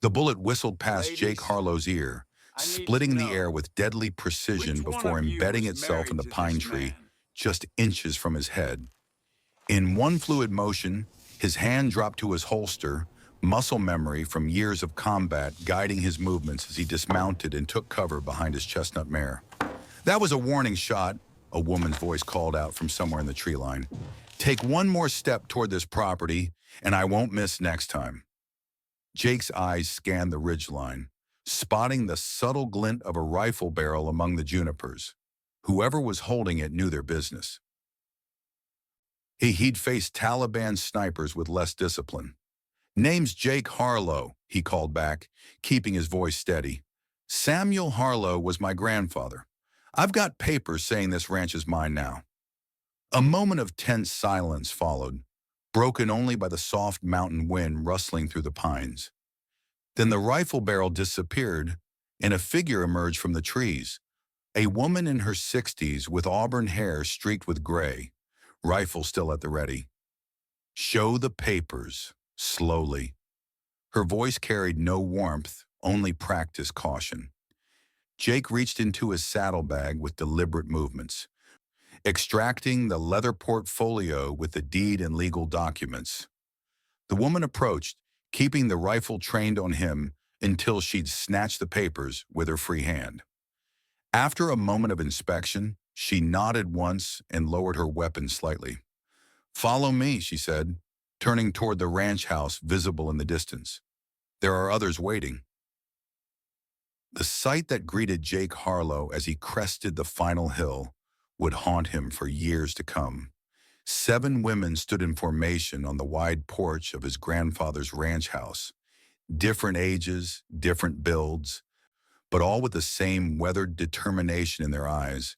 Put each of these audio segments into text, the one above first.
The bullet whistled past Jake Ladies, Harlow's ear, I need to splitting the air know with deadly which precision one before of you embedding was itself in married the to pine this tree man? just inches from his head. In one fluid motion, his hand dropped to his holster, muscle memory from years of combat guiding his movements as he dismounted and took cover behind his chestnut mare. "That was a warning shot," a woman's voice called out from somewhere in the tree line. "Take one more step toward this property, and I won't miss next time." Jake's eyes scanned the ridgeline, spotting the subtle glint of a rifle barrel among the junipers. Whoever was holding it knew their business. He'd faced Taliban snipers with less discipline. "Name's Jake Harlow," he called back, keeping his voice steady. "Samuel Harlow was my grandfather. I've got papers saying this ranch is mine now." A moment of tense silence followed, broken only by the soft mountain wind rustling through the pines. Then the rifle barrel disappeared, and a figure emerged from the trees. A woman in her 60s with auburn hair streaked with gray, rifle still at the ready. "Show the papers," slowly. Her voice carried no warmth, only practiced caution. Jake reached into his saddlebag with deliberate movements, extracting the leather portfolio with the deed and legal documents. The woman approached, keeping the rifle trained on him until she'd snatched the papers with her free hand. After a moment of inspection, she nodded once and lowered her weapon slightly. "Follow me," she said, turning toward the ranch house visible in the distance. "There are others waiting." The sight that greeted Jake Harlow as he crested the final hill would haunt him for years to come. 7 women stood in formation on the wide porch of his grandfather's ranch house. Different ages, different builds, but all with the same weathered determination in their eyes.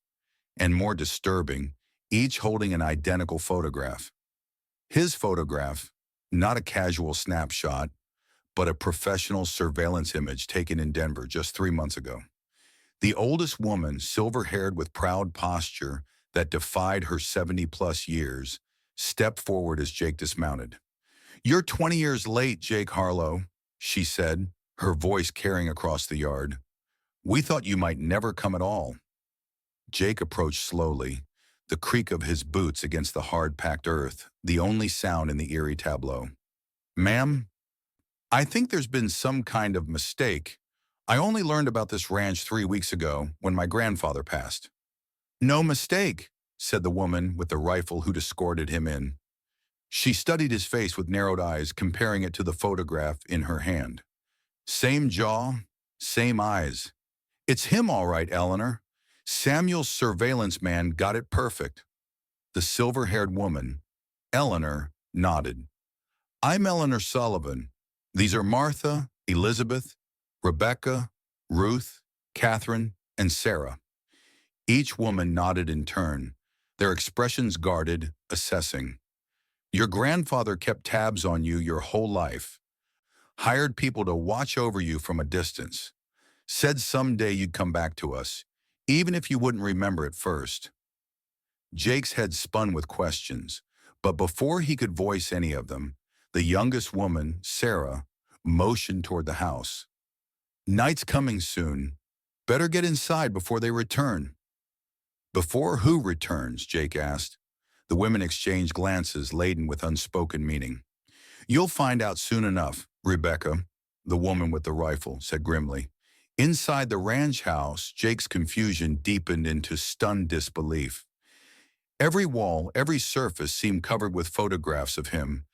And more disturbing, each holding an identical photograph. His photograph, not a casual snapshot, but a professional surveillance image taken in Denver just 3 months ago. The oldest woman, silver-haired with proud posture that defied her 70-plus years, stepped forward as Jake dismounted. "You're 20 years late, Jake Harlow," she said, her voice carrying across the yard. "We thought you might never come at all." Jake approached slowly, the creak of his boots against the hard-packed earth, the only sound in the eerie tableau. "Ma'am, I think there's been some kind of mistake. I only learned about this ranch 3 weeks ago when my grandfather passed." "No mistake," said the woman with the rifle who'd escorted him in. She studied his face with narrowed eyes, comparing it to the photograph in her hand. "Same jaw, same eyes. It's him all right, Eleanor. Samuel's surveillance man got it perfect." The silver-haired woman, Eleanor, nodded. "I'm Eleanor Sullivan. These are Martha, Elizabeth, Rebecca, Ruth, Catherine, and Sarah." Each woman nodded in turn, their expressions guarded, assessing. "Your grandfather kept tabs on you your whole life, hired people to watch over you from a distance, said someday you'd come back to us, even if you wouldn't remember at first." Jake's head spun with questions, but before he could voice any of them, the youngest woman, Sarah, motioned toward the house. "Night's coming soon. Better get inside before they return." "Before who returns?" Jake asked. The women exchanged glances laden with unspoken meaning. "You'll find out soon enough, Rebecca," the woman with the rifle said grimly. Inside the ranch house, Jake's confusion deepened into stunned disbelief. Every wall, every surface seemed covered with photographs of him,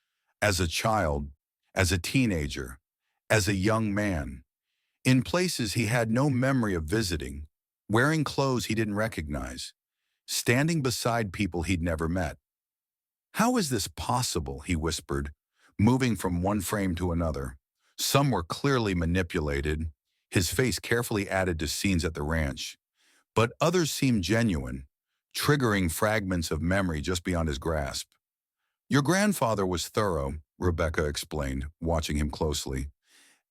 as a child, as a teenager, as a young man, in places he had no memory of visiting, wearing clothes he didn't recognize, standing beside people he'd never met. "How is this possible?" he whispered, moving from one frame to another. Some were clearly manipulated, his face carefully added to scenes at the ranch, but others seemed genuine, triggering fragments of memory just beyond his grasp. "Your grandfather was thorough," Rebecca explained, watching him closely.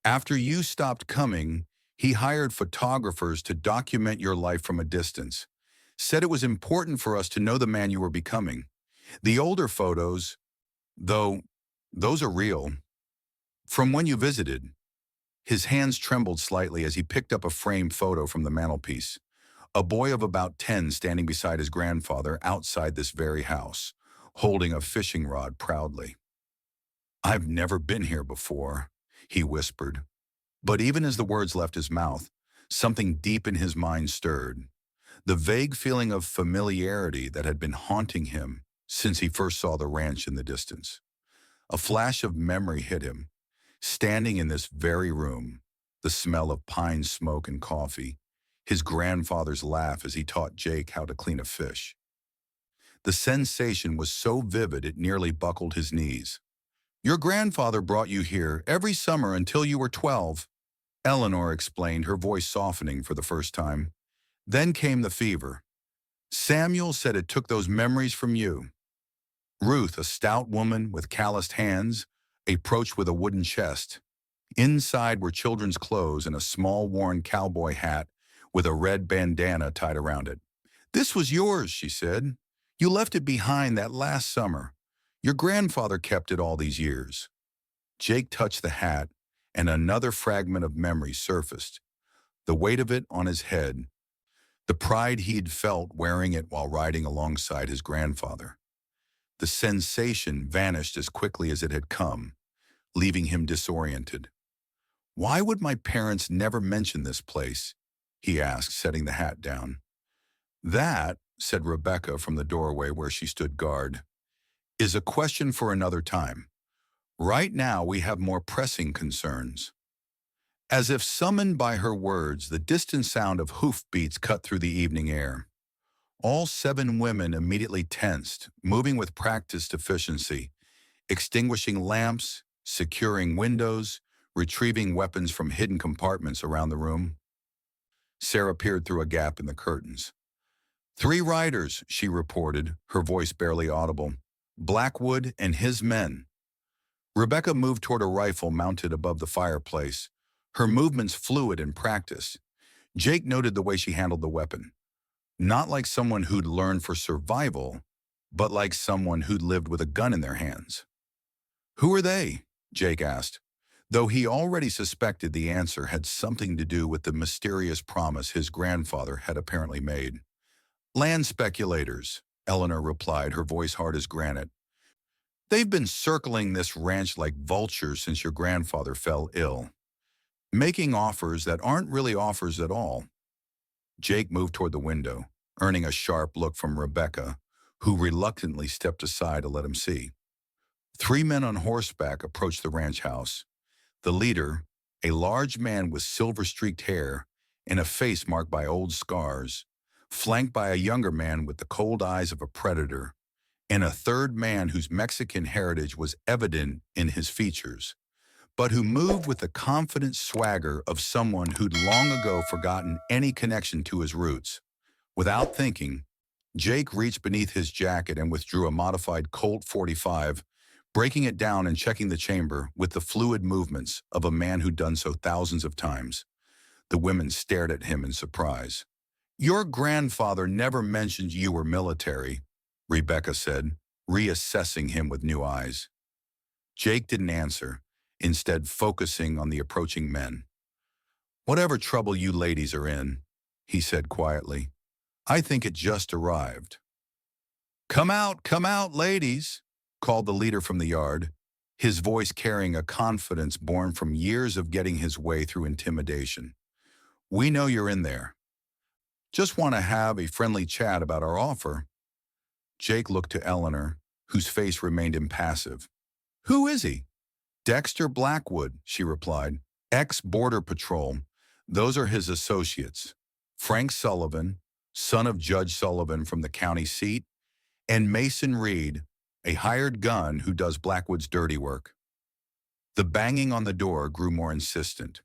"After you stopped coming, he hired photographers to document your life from a distance. Said it was important for us to know the man you were becoming. The older photos, though, those are real. From when you visited." His hands trembled slightly as he picked up a framed photo from the mantelpiece. A boy of about 10 standing beside his grandfather outside this very house, holding a fishing rod proudly. "I've never been here before," he whispered. But even as the words left his mouth, something deep in his mind stirred. The vague feeling of familiarity that had been haunting him since he first saw the ranch in the distance. A flash of memory hit him. Standing in this very room, the smell of pine smoke and coffee, his grandfather's laugh as he taught Jake how to clean a fish. The sensation was so vivid it nearly buckled his knees. "Your grandfather brought you here every summer until you were 12, Eleanor explained, her voice softening for the first time. Then came the fever. Samuel said it took those memories from you. Ruth, a stout woman with calloused hands, approached with a wooden chest. Inside were children's clothes and a small worn cowboy hat with a red bandana tied around it. "This was yours," she said. "You left it behind that last summer. Your grandfather kept it all these years." Jake touched the hat, and another fragment of memory surfaced. The weight of it on his head, the pride he'd felt wearing it while riding alongside his grandfather. The sensation vanished as quickly as it had come, leaving him disoriented. "Why would my parents never mention this place?" he asked, setting the hat down. "That," said Rebecca from the doorway where she stood guard, "is a question for another time. Right now we have more pressing concerns." As if summoned by her words, the distant sound of hoofbeats cut through the evening air. All 7 women immediately tensed, moving with practiced efficiency, extinguishing lamps, securing windows, retrieving weapons from hidden compartments around the room. Sarah peered through a gap in the curtains. 3 riders, she reported, her voice barely audible. Blackwood and his men. Rebecca moved toward a rifle mounted above the fireplace, her movements fluid and practiced. Jake noted the way she handled the weapon. Not like someone who'd learned for survival, but like someone who'd lived with a gun in their hands. "Who are they?" Jake asked, though he already suspected the answer had something to do with the mysterious promise his grandfather had apparently made. "Land speculators," Eleanor replied, her voice hard as granite. "They've been circling this ranch like vultures since your grandfather fell ill, making offers that aren't really offers at all." Jake moved toward the window, earning a sharp look from Rebecca, who reluctantly stepped aside to let him see. 3 men on horseback approached the ranch house. The leader, a large man with silver-streaked hair and a face marked by old scars, flanked by a younger man with the cold eyes of a predator, and a third man whose Mexican heritage was evident in his features, but who moved with the confident swagger of someone who'd long ago forgotten any connection to his roots. Without thinking, Jake reached beneath his jacket and withdrew a modified Colt .45, breaking it down and checking the chamber with the fluid movements of a man who'd done so thousands of times. The women stared at him in surprise. "Your grandfather never mentioned you were military," Rebecca said, reassessing him with new eyes. Jake didn't answer, instead focusing on the approaching men. "Whatever trouble you ladies are in," he said quietly, "I think it just arrived." Come out, ladies," called the leader from the yard, his voice carrying a confidence born from years of getting his way through intimidation. "We know you're in there. Just want to have a friendly chat about our offer." Jake looked to Eleanor, whose face remained impassive. "Who is he?" "Dexter Blackwood," she replied. "Ex-Border Patrol. Those are his associates. Frank Sullivan, son of Judge Sullivan from the county seat, and Mason Reed, a hired gun who does Blackwood's dirty work." The banging on the door grew more insistent.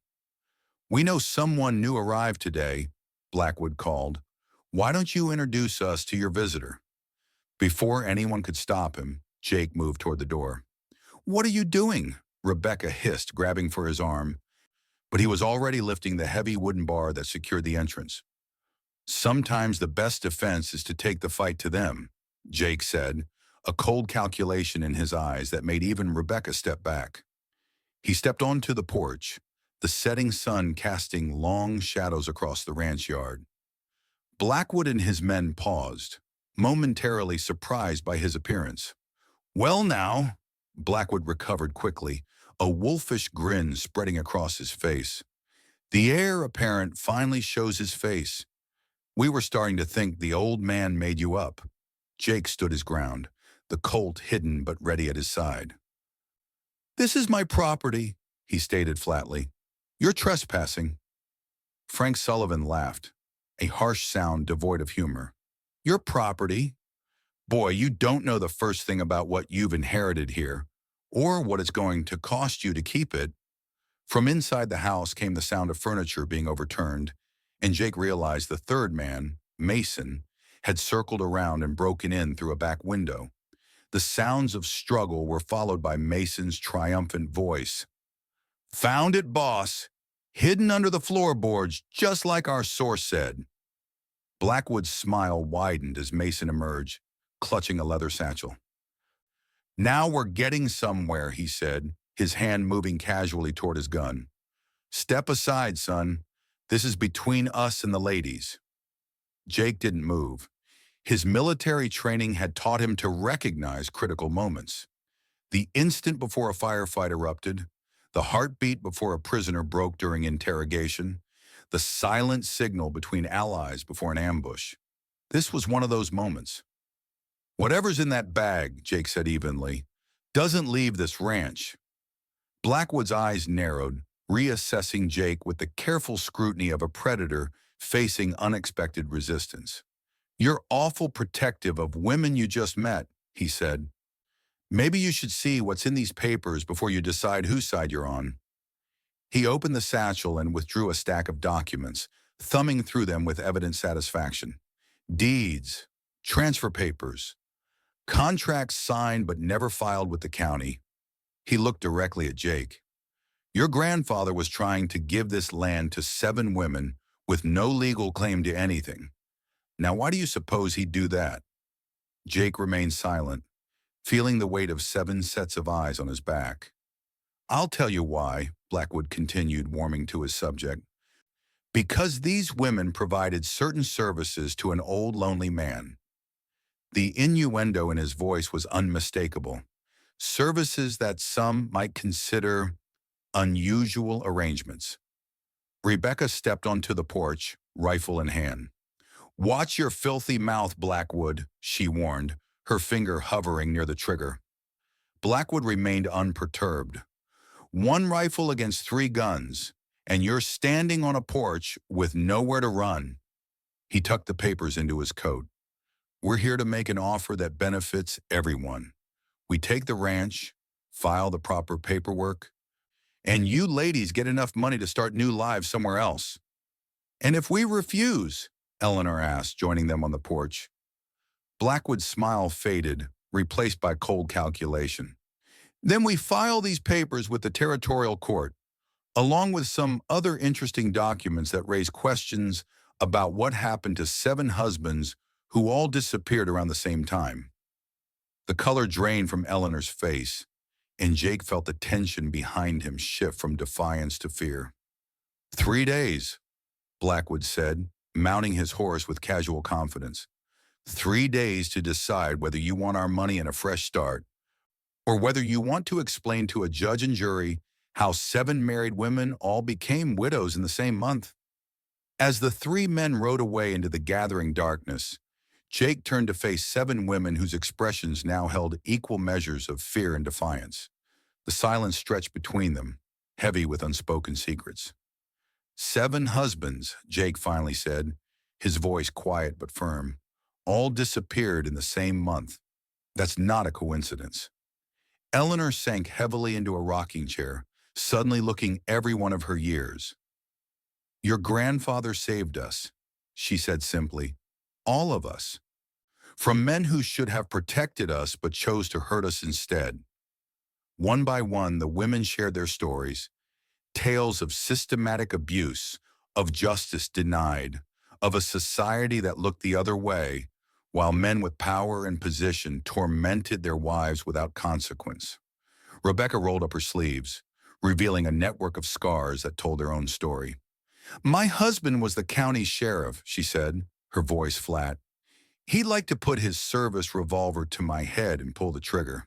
"We know someone new arrived today," Blackwood called. "Why don't you introduce us to your visitor?" Before anyone could stop him, Jake moved toward the door. "What are you doing?" Rebecca hissed, grabbing for his arm, but he was already lifting the heavy wooden bar that secured the entrance. "Sometimes the best defense is to take the fight to them," Jake said, a cold calculation in his eyes that made even Rebecca step back. He stepped onto the porch, the setting sun casting long shadows across the ranch yard. Blackwood and his men paused, momentarily surprised by his appearance. "Well now," Blackwood recovered quickly, a wolfish grin spreading across his face. "The heir apparent finally shows his face. We were starting to think the old man made you up." Jake stood his ground, the Colt hidden but ready at his side. "This is my property," he stated flatly. "You're trespassing." Frank Sullivan laughed, a harsh sound devoid of humor. "Your property? Boy, you don't know the first thing about what you've inherited here, or what it's going to cost you to keep it." From inside the house came the sound of furniture being overturned, and Jake realized the third man, Mason, had circled around and broken in through a back window. The sounds of struggle were followed by Mason's triumphant voice. "Found it, boss. Hidden under the floorboards, just like our source said." Blackwood's smile widened as Mason emerged, clutching a leather satchel. "Now we're getting somewhere," he said, his hand moving casually toward his gun. "Step aside, son. This is between us and the ladies." Jake didn't move. His military training had taught him to recognize critical moments. The instant before a firefight erupted, the heartbeat before a prisoner broke during interrogation, the silent signal between allies before an ambush. This was one of those moments. "Whatever's in that bag," Jake said evenly, "doesn't leave this ranch." Blackwood's eyes narrowed, reassessing Jake with the careful scrutiny of a predator facing unexpected resistance. "You're awful protective of women you just met," he said. "Maybe you should see what's in these papers before you decide whose side you're on." He opened the satchel and withdrew a stack of documents, thumbing through them with evident satisfaction. Deeds, transfer papers, contracts signed but never filed with the county. He looked directly at Jake. "Your grandfather was trying to give this land to 7 women with no legal claim to anything. Now why do you suppose he'd do that?" Jake remained silent, feeling the weight of 7 sets of eyes on his back. "I'll tell you why," Blackwood continued, warming to his subject. "Because these women provided certain services to an old, lonely man." The innuendo in his voice was unmistakable. Services that some might consider unusual arrangements. Rebecca stepped onto the porch, rifle in hand. "Watch your filthy mouth, Blackwood," she warned, her finger hovering near the trigger. Blackwood remained unperturbed. "1 rifle against 3 guns, and you're standing on a porch with nowhere to run." He tucked the papers into his coat. "We're here to make an offer that benefits everyone. We take the ranch, file the proper paperwork, and you ladies get enough money to start new lives somewhere else." "And if we refuse?" Eleanor asked, joining them on the porch. Blackwood's smile faded, replaced by cold calculation. "Then we file these papers with the territorial court, along with some other interesting documents that raise questions about what happened to 7 husbands who all disappeared around the same time." The color drained from Eleanor's face, and Jake felt the tension behind him shift from defiance to fear. "3 days," Blackwood said, mounting his horse with casual confidence. "3 days to decide whether you want our money and a fresh start, or whether you want to explain to a judge and jury how 7 married women all became widows in the same month." As the 3 men rode away into the gathering darkness, Jake turned to face 7 women whose expressions now held equal measures of fear and defiance. The silence stretched between them, heavy with unspoken secrets. "7 husbands," Jake finally said, his voice quiet but firm, "all disappeared in the same month. That's not a coincidence." Eleanor sank heavily into a rocking chair, suddenly looking every one of her years. "Your grandfather saved us," she said simply. "All of us. From men who should have protected us but chose to hurt us instead." One by one, the women shared their stories, tales of systematic abuse, of justice denied, of a society that looked the other way, while men with power and position tormented their wives without consequence. Rebecca rolled up her sleeves, revealing a network of scars that told their own story. My husband was the county sheriff, she said, her voice flat. He liked to put his service revolver to my head and pull the trigger.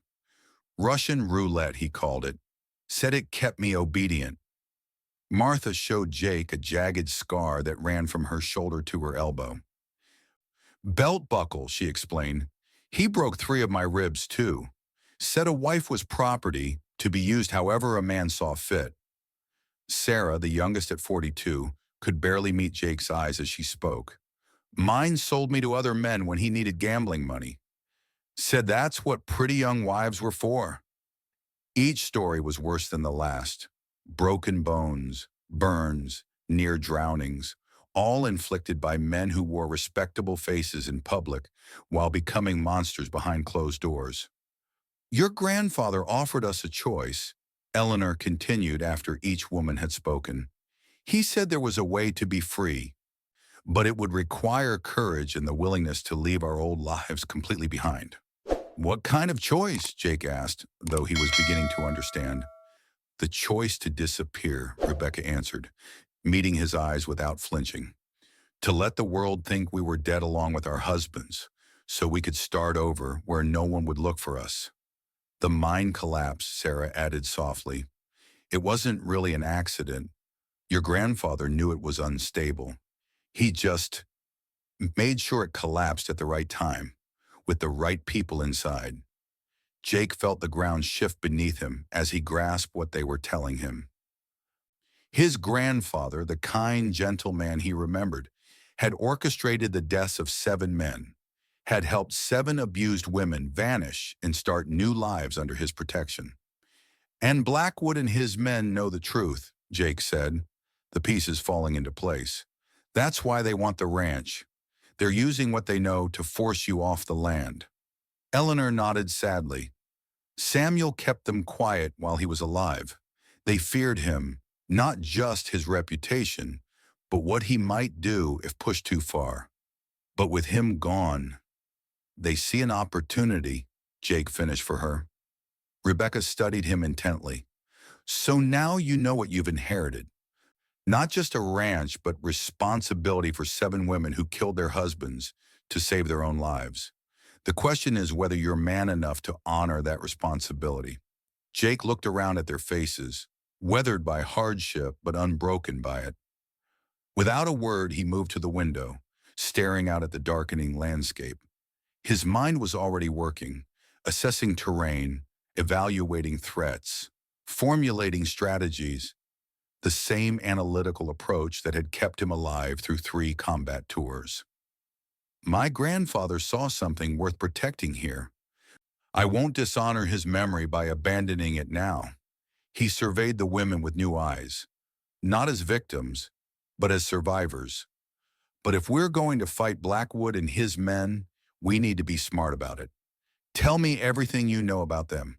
Russian roulette, he called it. Said it kept me obedient. Martha showed Jake a jagged scar that ran from her shoulder to her elbow. Belt buckle, she explained. He broke 3 of my ribs, too. Said a wife was property to be used however a man saw fit. Sarah, the youngest at 42, could barely meet Jake's eyes as she spoke. Mine sold me to other men when he needed gambling money. Said that's what pretty young wives were for. Each story was worse than the last. Broken bones, burns, near drownings, all inflicted by men who wore respectable faces in public while becoming monsters behind closed doors. Your grandfather offered us a choice, Eleanor continued after each woman had spoken. He said there was a way to be free, but it would require courage and the willingness to leave our old lives completely behind. What kind of choice? Jake asked, though he was beginning to understand. The choice to disappear, Rebecca answered, meeting his eyes without flinching. To let the world think we were dead along with our husbands, so we could start over where no one would look for us. The mine collapsed, Sarah added softly. It wasn't really an accident. Your grandfather knew it was unstable. He just made sure it collapsed at the right time, with the right people inside. Jake felt the ground shift beneath him as he grasped what they were telling him. His grandfather, the kind, gentle man he remembered, had orchestrated the deaths of 7 men, had helped 7 abused women vanish and start new lives under his protection. And Blackwood and his men know the truth, Jake said, the pieces falling into place. That's why they want the ranch. They're using what they know to force you off the land. Eleanor nodded sadly. Samuel kept them quiet while he was alive. They feared him, not just his reputation, but what he might do if pushed too far. But with him gone, they see an opportunity, Jake finished for her. Rebecca studied him intently. So now you know what you've inherited. Not just a ranch, but responsibility for 7 women who killed their husbands to save their own lives. The question is whether you're man enough to honor that responsibility. Jake looked around at their faces, weathered by hardship but unbroken by it. Without a word, he moved to the window, staring out at the darkening landscape. His mind was already working, assessing terrain, evaluating threats, formulating strategies, the same analytical approach that had kept him alive through 3 combat tours. My grandfather saw something worth protecting here. I won't dishonor his memory by abandoning it now. He surveyed the women with new eyes, not as victims, but as survivors. But if we're going to fight Blackwood and his men, we need to be smart about it. Tell me everything you know about them.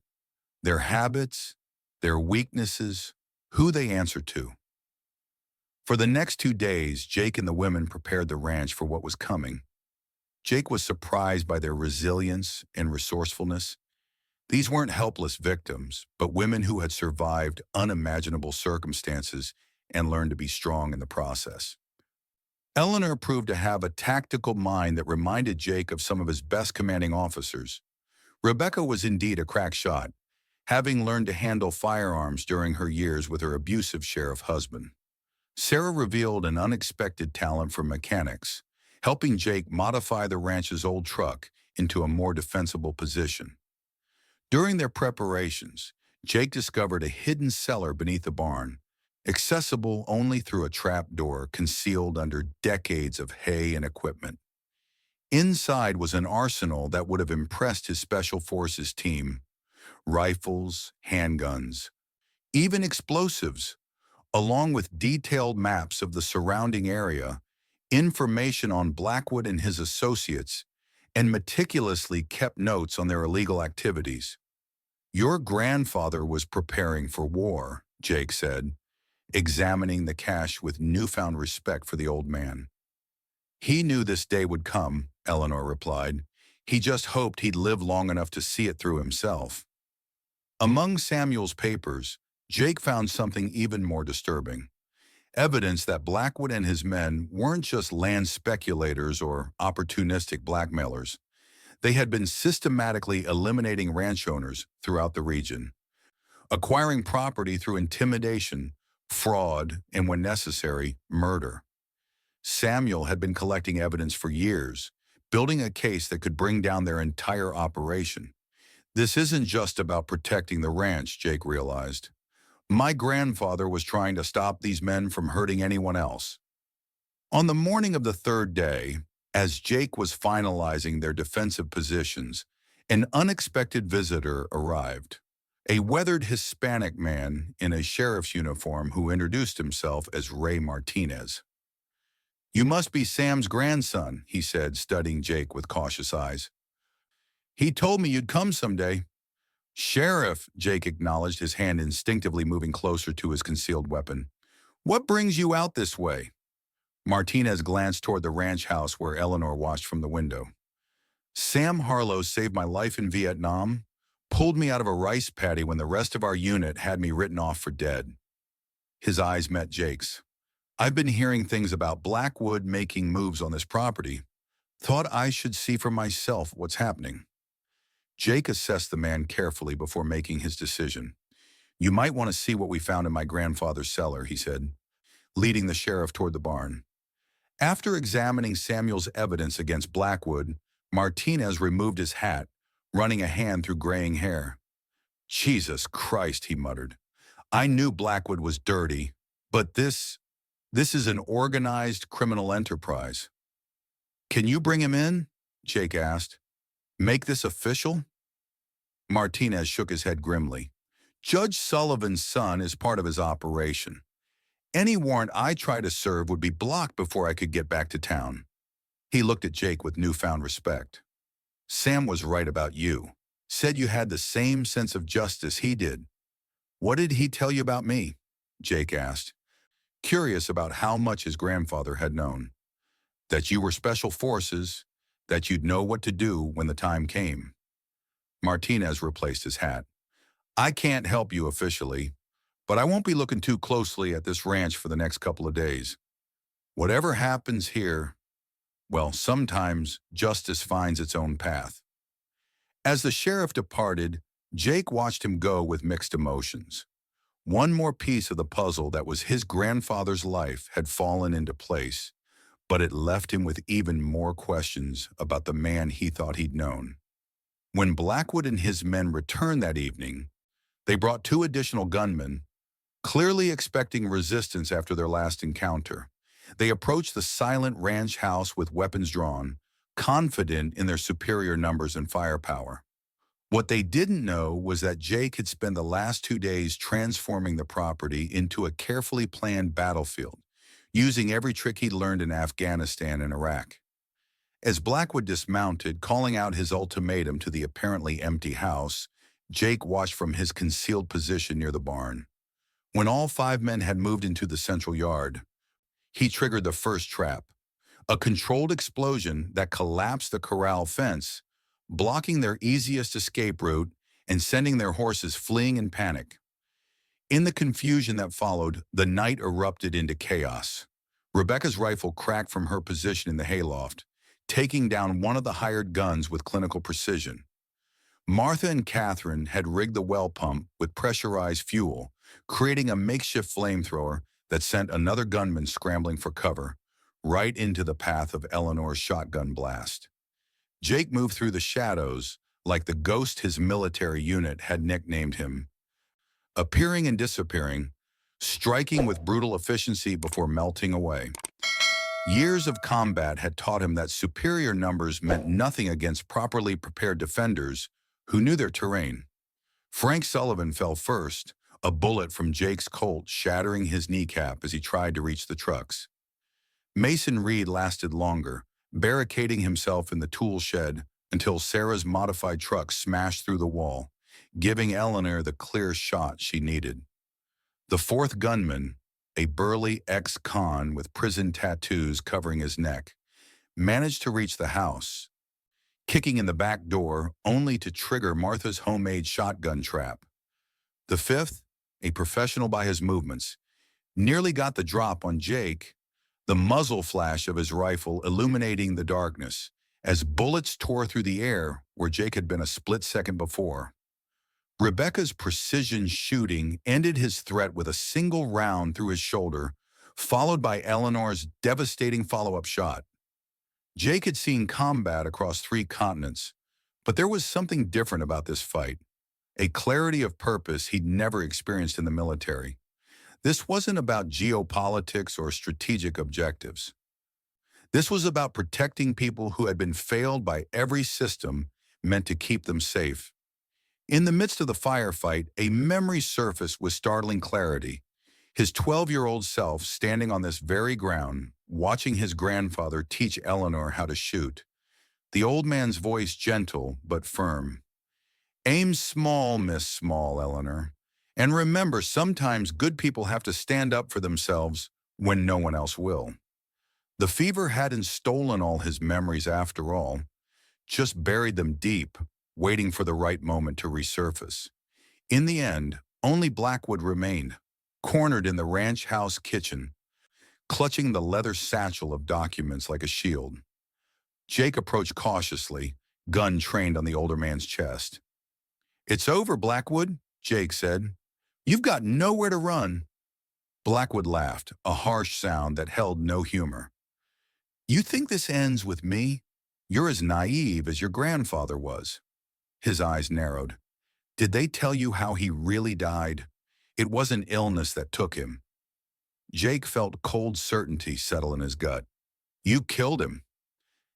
Their habits, their weaknesses, who they answer to. For the next 2 days, Jake and the women prepared the ranch for what was coming. Jake was surprised by their resilience and resourcefulness. These weren't helpless victims, but women who had survived unimaginable circumstances and learned to be strong in the process. Eleanor proved to have a tactical mind that reminded Jake of some of his best commanding officers. Rebecca was indeed a crack shot, having learned to handle firearms during her years with her abusive sheriff husband. Sarah revealed an unexpected talent for mechanics, helping Jake modify the ranch's old truck into a more defensible position. During their preparations, Jake discovered a hidden cellar beneath the barn, accessible only through a trap door concealed under decades of hay and equipment. Inside was an arsenal that would have impressed his special forces team: rifles, handguns, even explosives, along with detailed maps of the surrounding area, information on Blackwood and his associates, and meticulously kept notes on their illegal activities. Your grandfather was preparing for war, Jake said, examining the cache with newfound respect for the old man. He knew this day would come, Eleanor replied. He just hoped he'd live long enough to see it through himself. Among Samuel's papers, Jake found something even more disturbing. Evidence that Blackwood and his men weren't just land speculators or opportunistic blackmailers. They had been systematically eliminating ranch owners throughout the region, acquiring property through intimidation, fraud, and when necessary, murder. Samuel had been collecting evidence for years, building a case that could bring down their entire operation. This isn't just about protecting the ranch, Jake realized. My grandfather was trying to stop these men from hurting anyone else. On the morning of the third day, as Jake was finalizing their defensive positions, an unexpected visitor arrived. A weathered Hispanic man in a sheriff's uniform who introduced himself as Ray Martinez. "You must be Sam's grandson," he said, studying Jake with cautious eyes. "He told me you'd come someday." "Sheriff," Jake acknowledged, his hand instinctively moving closer to his concealed weapon. "What brings you out this way?" Martinez glanced toward the ranch house where Eleanor watched from the window. "Sam Harlow saved my life in Vietnam, pulled me out of a rice paddy when the rest of our unit had me written off for dead." His eyes met Jake's. "I've been hearing things about Blackwood making moves on this property. Thought I should see for myself what's happening." Jake assessed the man carefully before making his decision. "You might want to see what we found in my grandfather's cellar," he said, leading the sheriff toward the barn. After examining Samuel's evidence against Blackwood, Martinez removed his hat, running a hand through graying hair. "Jesus Christ," he muttered. "I knew Blackwood was dirty, but this is an organized criminal enterprise." "Can you bring him in?" Jake asked. "Make this official?" Martinez shook his head grimly. "Judge Sullivan's son is part of his operation. Any warrant I try to serve would be blocked before I could get back to town." He looked at Jake with newfound respect. "Sam was right about you. Said you had the same sense of justice he did." "What did he tell you about me?" Jake asked, curious about how much his grandfather had known. "That you were special forces, that you'd know what to do when the time came." Martinez replaced his hat. "I can't help you officially, but I won't be looking too closely at this ranch for the next couple of days. Whatever happens here, well, sometimes justice finds its own path." As the sheriff departed, Jake watched him go with mixed emotions. One more piece of the puzzle that was his grandfather's life had fallen into place, but it left him with even more questions about the man he thought he'd known. When Blackwood and his men returned that evening, they brought 2 additional gunmen, clearly expecting resistance after their last encounter. They approached the silent ranch house with weapons drawn, confident in their superior numbers and firepower. What they didn't know was that Jake had spent the last 2 days transforming the property into a carefully planned battlefield, using every trick he'd learned in Afghanistan and Iraq. As Blackwood dismounted, calling out his ultimatum to the apparently empty house, Jake watched from his concealed position near the barn. When all 5 men had moved into the central yard, he triggered the first trap, a controlled explosion that collapsed the corral fence, blocking their easiest escape route and sending their horses fleeing in panic. In the confusion that followed, the night erupted into chaos. Rebecca's rifle cracked from her position in the hayloft, taking down one of the hired guns with clinical precision. Martha and Catherine had rigged the well pump with pressurized fuel, creating a makeshift flamethrower that sent another gunman scrambling for cover, right into the path of Eleanor's shotgun blast. Jake moved through the shadows like the ghost his military unit had nicknamed him, appearing and disappearing, striking with brutal efficiency before melting away. Years of combat had taught him that superior numbers meant nothing against properly prepared defenders who knew their terrain. Frank Sullivan fell first, a bullet from Jake's Colt shattering his kneecap as he tried to reach the trucks. Mason Reed lasted longer, barricading himself in the tool shed until Sarah's modified truck smashed through the wall, giving Eleanor the clear shot she needed. The 4th gunman, a burly ex-con with prison tattoos covering his neck, managed to reach the house, kicking in the back door only to trigger Martha's homemade shotgun trap. The 5th, a professional by his movements, nearly got the drop on Jake, the muzzle flash of his rifle illuminating the darkness as bullets tore through the air where Jake had been a split second before. Rebecca's precision shooting ended his threat with a single round through his shoulder, followed by Eleanor's devastating follow-up shot. Jake had seen combat across 3 continents, but there was something different about this fight, a clarity of purpose he'd never experienced in the military. This wasn't about geopolitics or strategic objectives. This was about protecting people who had been failed by every system meant to keep them safe. In the midst of the firefight, a memory surfaced with startling clarity. His 12-year-old self standing on this very ground, watching his grandfather teach Eleanor how to shoot. The old man's voice gentle but firm. Aim small, Miss Small, Eleanor. And remember, sometimes good people have to stand up for themselves when no one else will. The fever hadn't stolen all his memories after all, just buried them deep, waiting for the right moment to resurface. In the end, only Blackwood remained, cornered in the ranch house kitchen, clutching the leather satchel of documents like a shield. Jake approached cautiously, gun trained on the older man's chest. "It's over, Blackwood," Jake said. "You've got nowhere to run." Blackwood laughed, a harsh sound that held no humor. "You think this ends with me? You're as naive as your grandfather was." His eyes narrowed. "Did they tell you how he really died? It wasn't illness that took him." Jake felt cold certainty settle in his gut. "You killed him."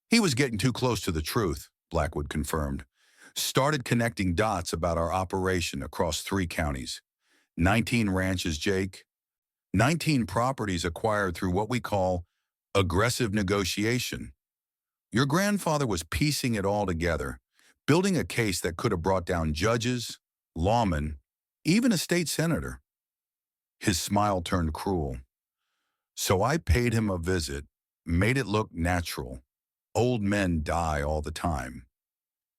"He was getting too close to the truth," Blackwood confirmed. "Started connecting dots about our operation across 3 counties. 19 ranches, Jake. 19 properties acquired through what we call aggressive negotiation. Your grandfather was piecing it all together, building a case that could have brought down judges, lawmen, even a state senator." His smile turned cruel. "So I paid him a visit, made it look natural. Old men die all the time."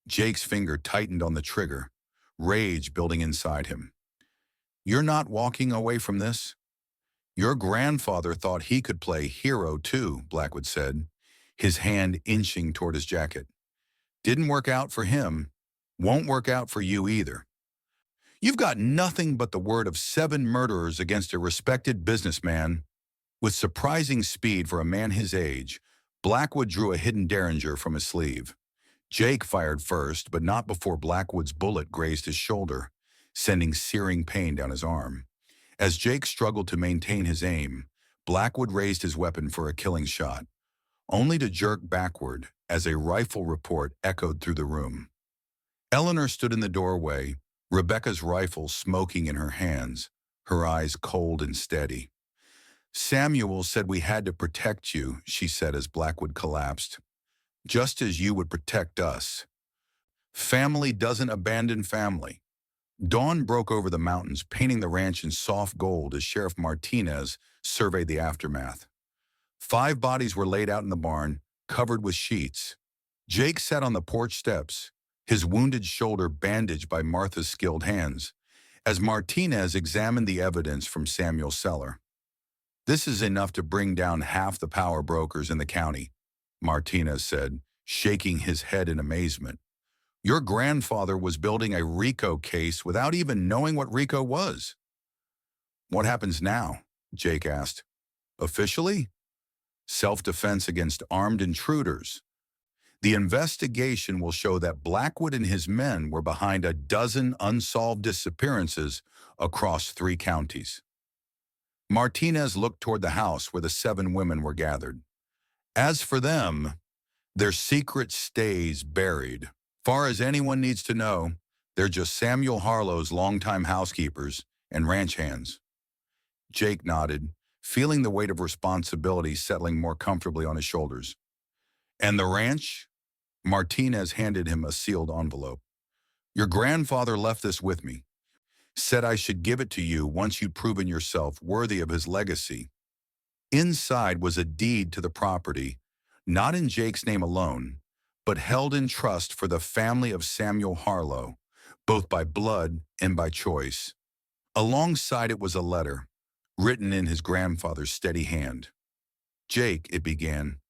Jake's finger tightened on the trigger, rage building inside him. "You're not walking away from this?" "Your grandfather thought he could play hero too," Blackwood said, his hand inching toward his jacket. "Didn't work out for him. Won't work out for you either. You've got nothing but the word of 7 murderers against a respected businessman." With surprising speed for a man his age, Blackwood drew a hidden derringer from his sleeve. Jake fired first, but not before Blackwood's bullet grazed his shoulder, sending searing pain down his arm. As Jake struggled to maintain his aim, Blackwood raised his weapon for a killing shot, only to jerk backward as a rifle report echoed through the room. Eleanor stood in the doorway, Rebecca's rifle smoking in her hands, her eyes cold and steady. "Samuel said we had to protect you," she said as Blackwood collapsed. "Just as you would protect us. Family doesn't abandon family." Dawn broke over the mountains, painting the ranch in soft gold as Sheriff Martinez surveyed the aftermath. 5 bodies were laid out in the barn, covered with sheets. Jake sat on the porch steps, his wounded shoulder bandaged by Martha's skilled hands, as Martinez examined the evidence from Samuel's cellar. "This is enough to bring down half the power brokers in the county," Martinez said, shaking his head in amazement. "Your grandfather was building a RICO case without even knowing what RICO was." "What happens now?" Jake asked. "Officially? Self-defense against armed intruders. The investigation will show that Blackwood and his men were behind a dozen unsolved disappearances across 3 counties." Martinez looked toward the house where the 7 women were gathered. "As for them, their secret stays buried. Far as anyone needs to know, they're just Samuel Harlow's longtime housekeepers and ranch hands." Jake nodded, feeling the weight of responsibility settling more comfortably on his shoulders. "And the ranch?" Martinez handed him a sealed envelope. "Your grandfather left this with me. Said I should give it to you once you'd proven yourself worthy of his legacy." Inside was a deed to the property, not in Jake's name alone, but held in trust for the family of Samuel Harlow, both by blood and by choice. Alongside it was a letter, written in his grandfather's steady hand. "Jake," it began,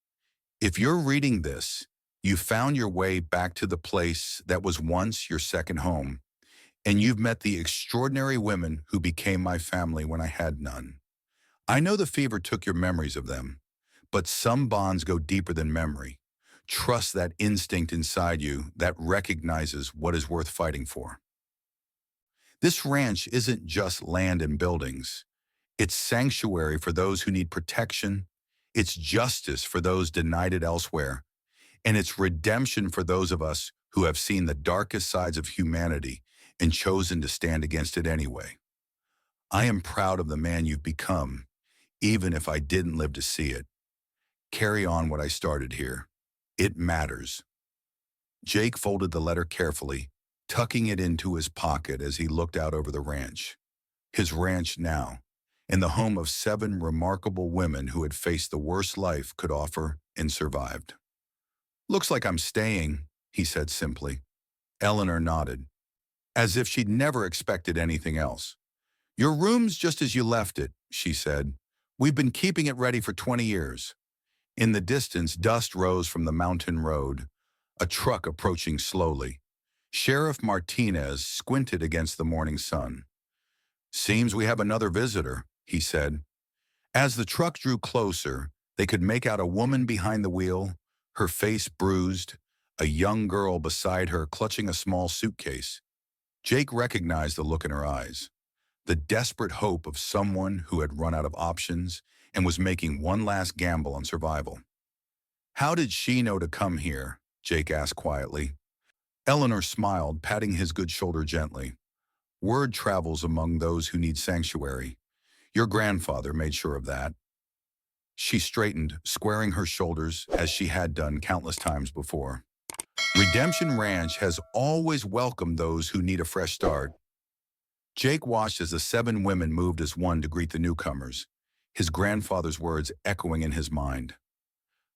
"if you're reading this, you found your way back to the place that was once your second home, and you've met the extraordinary women who became my family when I had none. I know the fever took your memories of them, but some bonds go deeper than memory. Trust that instinct inside you that recognizes what is worth fighting for. This ranch isn't just land and buildings. It's sanctuary for those who need protection. It's justice for those denied it elsewhere. And it's redemption for those of us who have seen the darkest sides of humanity and chosen to stand against it anyway. I am proud of the man you've become, even if I didn't live to see it. Carry on what I started here. It matters." Jake folded the letter carefully, tucking it into his pocket as he looked out over the ranch. His ranch now, and the home of 7 remarkable women who had faced the worst life could offer and survived. "Looks like I'm staying," he said simply. Eleanor nodded, as if she'd never expected anything else. "Your room's just as you left it," she said. "We've been keeping it ready for 20 years. In the distance, dust rose from the mountain road, a truck approaching slowly. Sheriff Martinez squinted against the morning sun. "Seems we have another visitor," he said. As the truck drew closer, they could make out a woman behind the wheel, her face bruised, a young girl beside her clutching a small suitcase. Jake recognized the look in her eyes, the desperate hope of someone who had run out of options and was making one last gamble on survival. "How did she know to come here?" Jake asked quietly. Eleanor smiled, patting his good shoulder gently. "Word travels among those who need sanctuary. Your grandfather made sure of that." She straightened, squaring her shoulders as she had done countless times before. "Redemption Ranch has always welcomed those who need a fresh start." Jake watched as the 7 women moved as one to greet the newcomers, his grandfather's words echoing in his mind.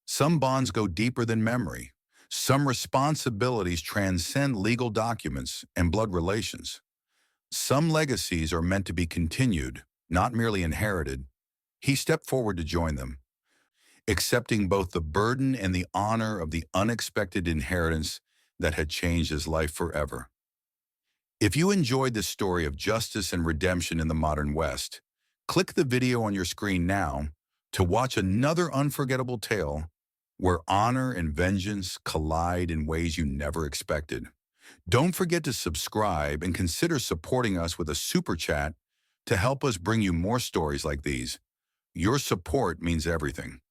Some bonds go deeper than memory. Some responsibilities transcend legal documents and blood relations. Some legacies are meant to be continued, not merely inherited. He stepped forward to join them, accepting both the burden and the honor of the unexpected inheritance that had changed his life forever. If you enjoyed this story of justice and redemption in the modern West, click the video on your screen now to watch another unforgettable tale where honor and vengeance collide in ways you never expected. Don't forget to subscribe and consider supporting us with a super chat to help us bring you more stories like these. Your support means everything.